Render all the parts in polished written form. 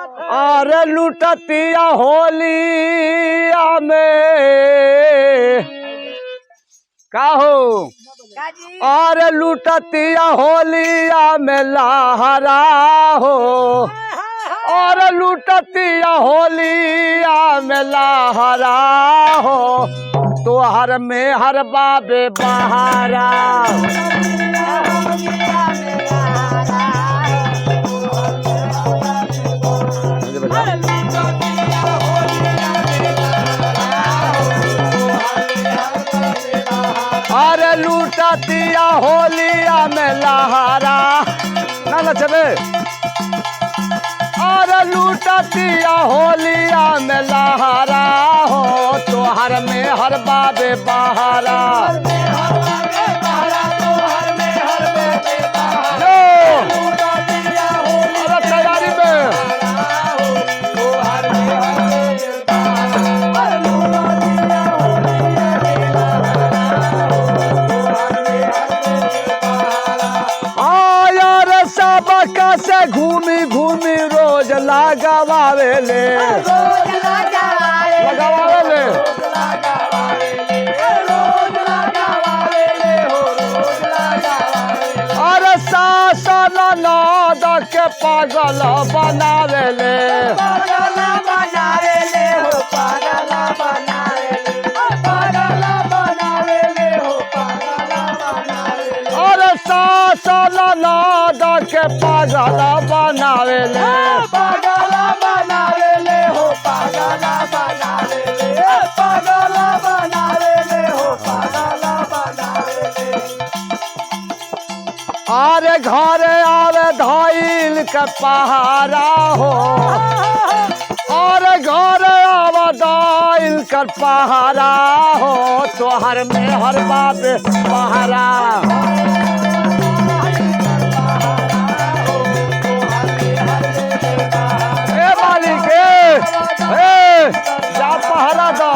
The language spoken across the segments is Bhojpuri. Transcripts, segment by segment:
अरे लुटतिया होलिया में का हो अरे लुटतिया होलिया में लहरा हो और लुटतिया होलिया में लहरा हो तोहर में हर बाबे बहारा अरे लूटतिया होलिया में लहरा ना चले अरे लूटतिया होलिया में लहरा हो तोहर में हर बाबे बहारा तैयारी में से घूमी घूमी रोज लगावावेले अरे सासन नाद के पागल बनावेले अरे सासन नाद के पागल बनावेले हो पागल बनावेले हो अरे घर आवे धाइल के पहारा हो और घर आवे धाइल के पहारा हो तोहर में हर बात पहारा जा पहरा दो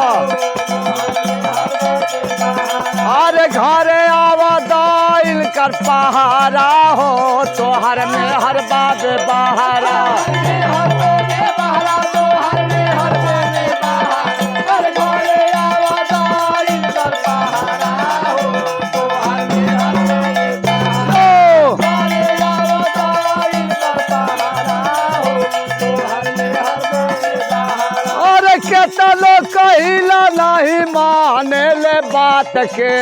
अरे घरे आवा दाइल कर पहारा हो तोहर में हर बात बहारा चलो कहिला नहीं माने ले बात के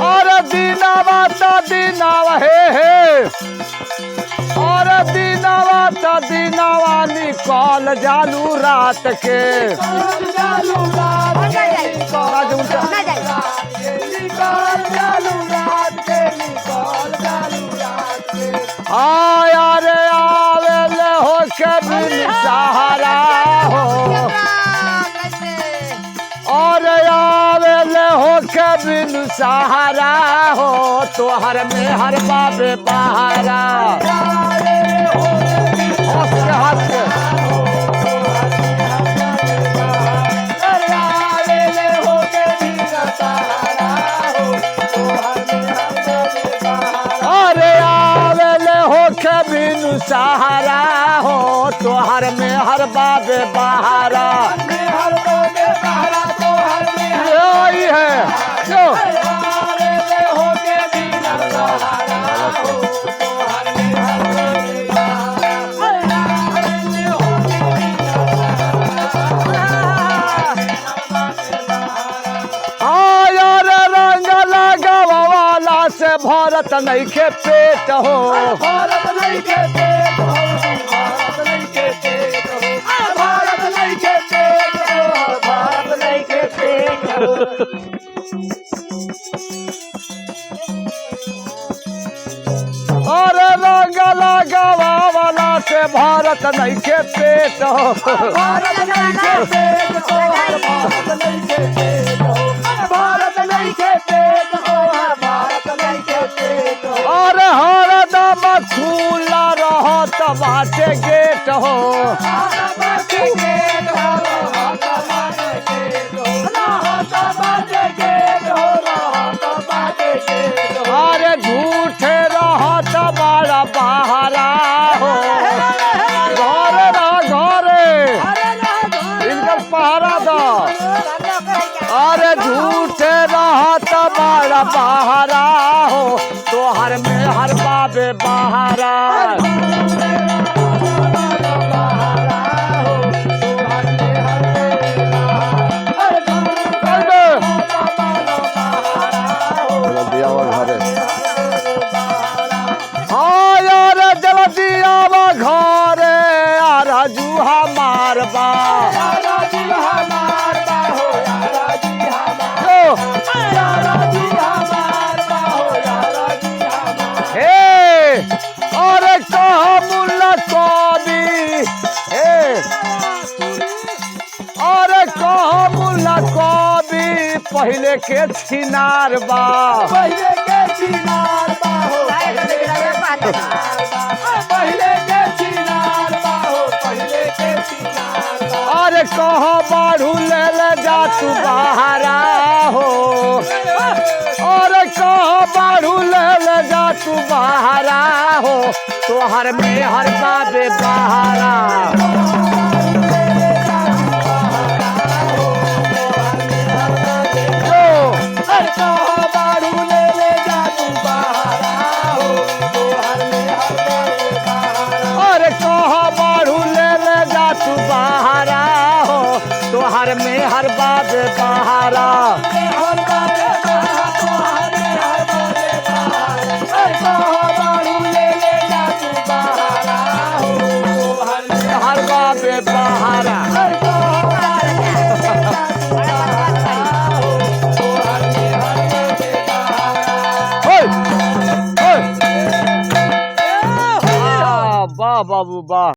और दीनावा तो दीनावा हे और दीनावा तो दीनावा निकाल जालू रात के आया रे आवेले हो कभी सहारा हो और आवेले हो कभी सहारा हो तोहर में हर बाबे बहारा हंस के बिनु सहारा हो तोहर में हर बाबे बहारा यही है क्यों से भारत नहीं के पेट हो भारत नहीं के पेट हो भारत नहीं के पेट हो भारत नहीं के पेट हो भारत नहीं के पेट हो अरे रंग लगावा वाला से भारत नहीं के पेट हो भारत नहीं के पेट हो भारत नहीं के पेट हो भारत नहीं के पेट हो अरे हर दम खुला रहत बाटे गेट हो बहारा हो तोहर में हर बाबे बहारा हाँ यार जल्दी आवा घरे राजू हमारबा हे अरे कहा मुल्ला कौदी हे अरे कहा मुल्ला कौदी पहले के छिनार बा पहले के चिनार बाहो पहले के चिनार बाहो पहले के चिनार बाहो अरे कहा बाढ़ू ले जा तू बहारा हो अरे कहा बाढ़ू ले जा तू बहारा हो तोहर में हर बाबे बहारा हर कहा बाड़ू ले जा तू बहारा हो तोहर में हर बाबे बहारा अरे कहा बाढ़ू ले जा तू बहारा हो तोहर में हर बाबे बहारा हर बाबे बहारा तोहर में हर बाबे बहारा हर कहा बाड़ू ले जा तू बहारा हो तोहर में हर बाबे बहारा हर कहा बाड़ू ले जा तू बहारा हो तोहर में हर बाबे बहारा होय होय वाह बाबू वाह